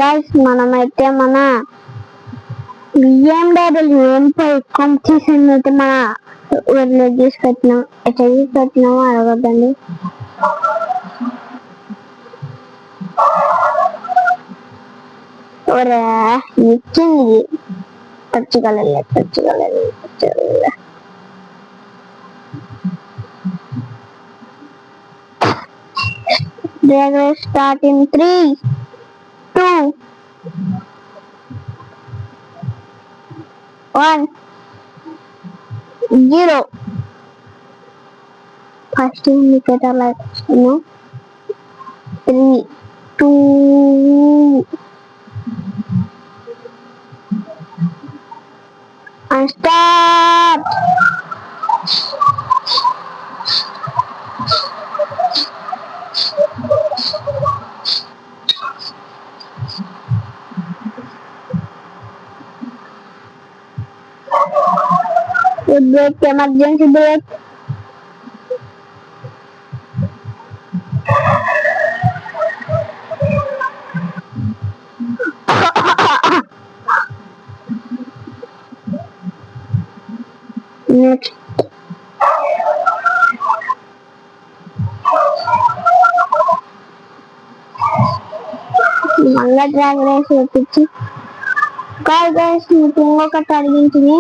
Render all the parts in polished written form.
Guys మనమైతే మన BMW M5 competition అయితే మన ఊర్లో తీసుకొచ్చినాం. ఎట్లా తీసుకొచ్చినామో అడగద్దండి. ఇచ్చింది పచ్చికలర్ start in 3, 2, 1, 0. First indicator light 3, 2 and start. Break, emergency brake. Next. మళ్ళా డ్రాగ్ రేస్ వేపించి కాల్ గైస్ మీకు ఇంకొకటి అడిగించింది.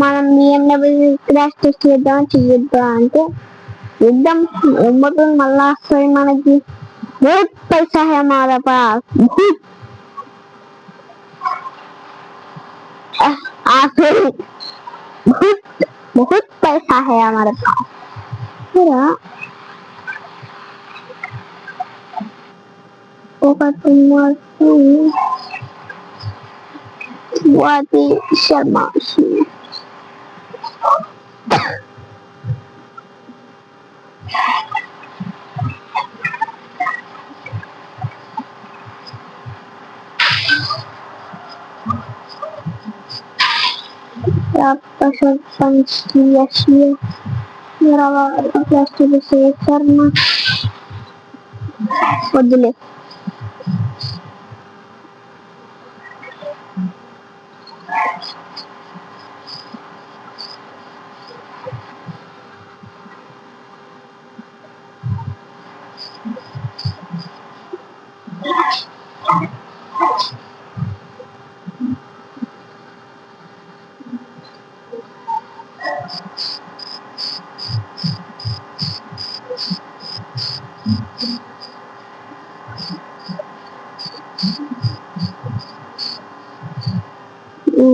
మనం BMW క్రాష్ టెస్ట్ చేయొద్దా అంటే ఇద్దాం. ఏమవుతుంది మళ్ళా వస్తుంది మనకి. बहुत पैसा है हमारे पास, बहुत पैसा है हमारे पास. Wati Sharma. వద్దులే.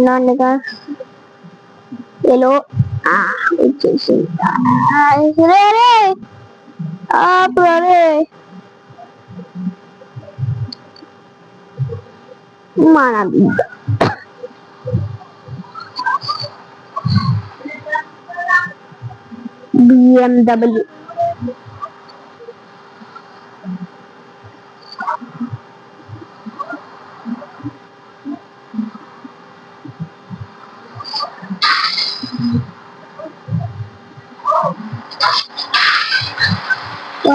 నాన్నగా హలో వచ్చేసింది. మన బిడ్డ BMW.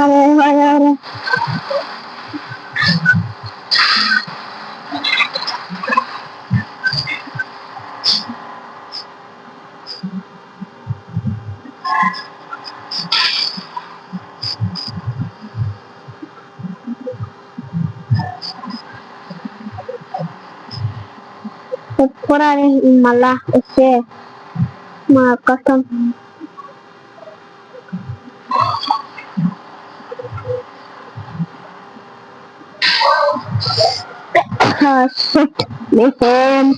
అరే ఎప్పుడని మళ్ళా వస్తే మా కష్టం. Shit, my phone.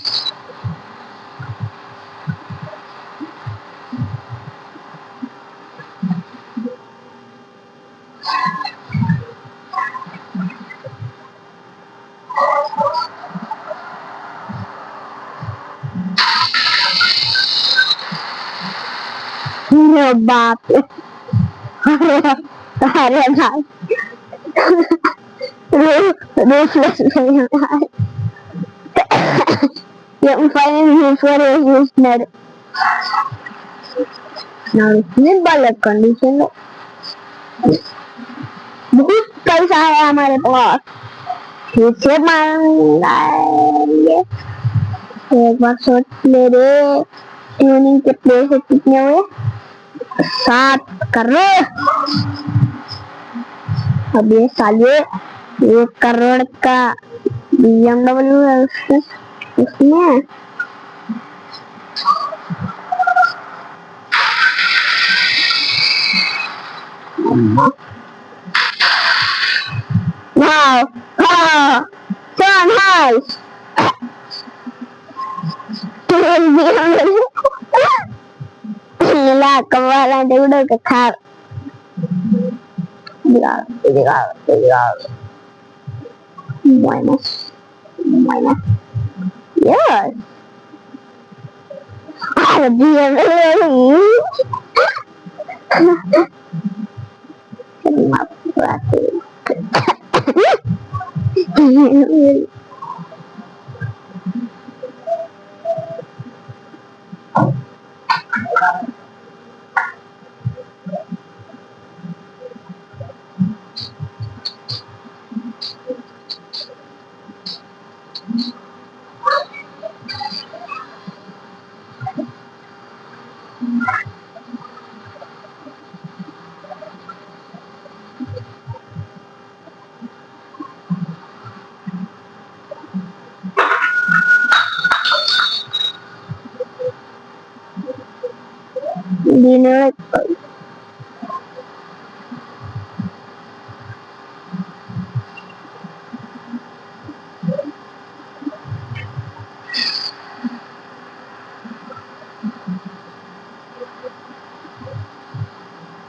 बाप अरे भाई ruthless yang paling user is net. Now ini balik condition बहुत पैसा है हमारे पास. पीछे मारेंगे एक बार सोच ले रे। ट्यूनिंग के पैसे कितने हुए? 7 करोड़। अब ये साले 1 करोड़ का BMW है उसमें wow wow so nice ఇలా కావాలంటే కూడా ఒక కార్ ఇది కాదు మైనస్ yes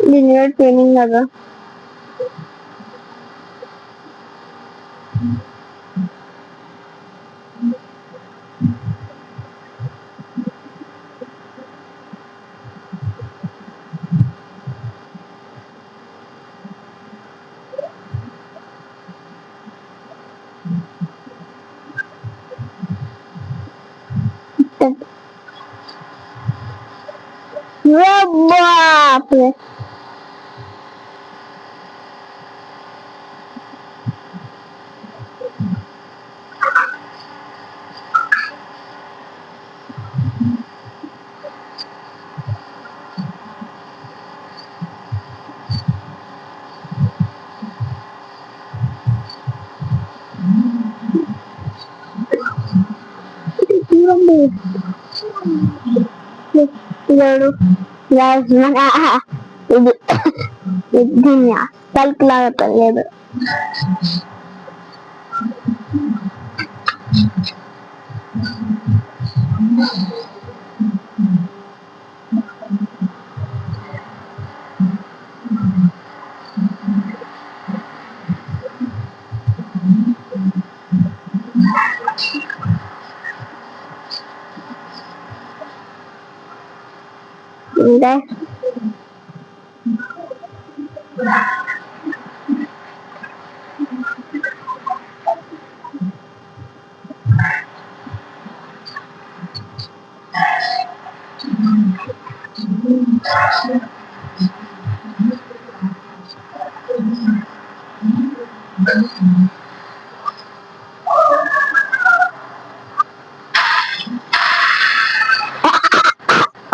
dinner training लगा बाप रे ఇది తలుపు లాగా లేదు ఇంకా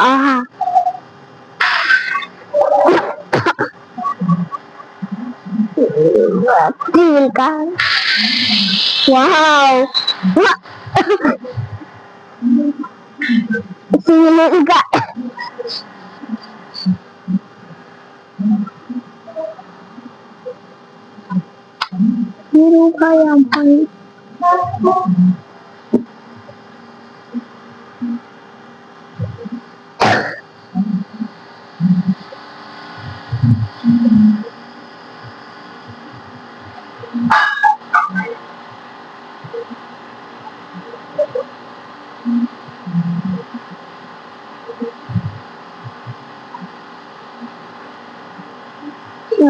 ఆహా Civil car. Wow. Civil car. Biru kayak apa?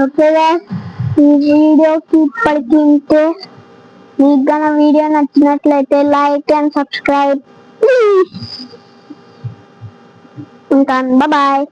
Okay ఈ వీడియోకి ఇప్పటికి ఇంతే. మీకు గన వీడియో నచ్చినట్లయితే లైక్ అండ్ సబ్స్క్రైబ్ ప్లీజ్. ఉంటాను, బాయ్.